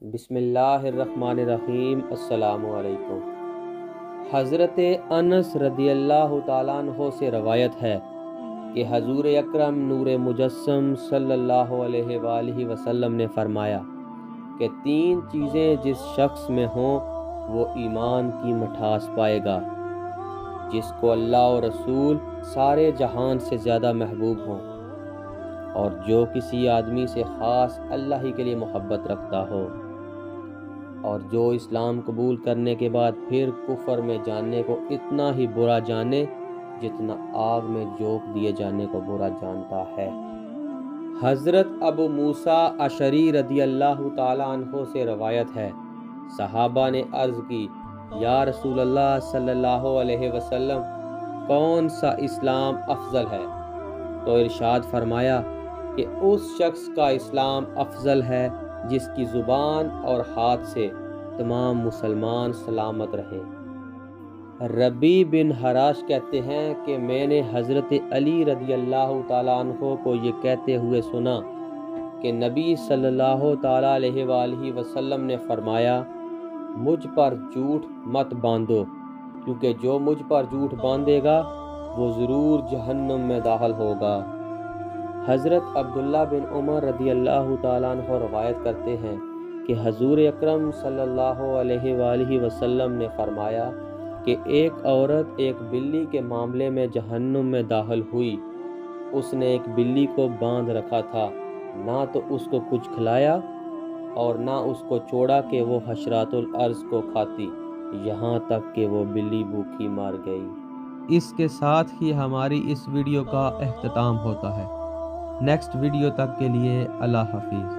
بسم اللہ الرحمن الرحیم۔ السلام علیکم۔ حضرت انس رضی اللہ تعالیٰ عنہ سے روایت ہے کہ حضور اکرم نور مجسم صلی اللہ علیہ وآلہ وسلم نے فرمایا کہ 3 چیزیں جس شخص میں ہوں وہ ایمان کی مٹھاس پائے گا، جس کو اللہ اور رسول سارے جہان سے زیادہ محبوب ہوں، اور جو کسی آدمی سے خاص اللہ ہی کے لیے محبت رکھتا ہو، اور جو اسلام قبول کرنے کے بعد پھر کفر میں جاننے کو اتنا ہی برا جانے جتنا آگ میں جھونک دیے جانے کو برا جانتا ہے۔ حضرت ابو موسیٰ اشعری رضی اللہ تعالیٰ عنہ سے روایت ہے، صحابہ نے عرض کی، یا رسول اللہ صلی اللہ علیہ وسلم، کون سا اسلام افضل ہے؟ تو ارشاد فرمایا کہ اس شخص کا اسلام افضل ہے جس کی زبان اور ہاتھ سے تمام مسلمان سلامت رہے۔ ربیع بن حراش کہتے ہیں کہ میں نے حضرت علی رضی اللہ تعالیٰ عنہ کو یہ کہتے ہوئے سنا کہ نبی صلی اللہ تعالیٰ علیہ وآلہ وسلم نے فرمایا، مجھ پر جھوٹ مت باندھو، کیونکہ جو مجھ پر جھوٹ باندھے گا وہ ضرور جہنم میں داخل ہوگا۔ حضرت عبداللہ بن عمر رضی اللہ تعالیٰ عنہ روایت کرتے ہیں کہ حضور اکرم صلی اللہ علیہ وآلہ وسلم نے فرمایا کہ ایک عورت ایک بلی کے معاملے میں جہنم میں داخل ہوئی۔ اس نے ایک بلی کو باندھ رکھا تھا، نہ تو اس کو کچھ کھلایا اور نہ اس کو چھوڑا کہ وہ حشرات الارض کو کھاتی، یہاں تک کہ وہ بلی بھوکی مر گئی۔ اس کے ساتھ ہی ہماری اس ویڈیو کا اختتام ہوتا ہے۔ نیکسٹ ویڈیو تک کے لیے اللہ حافظ۔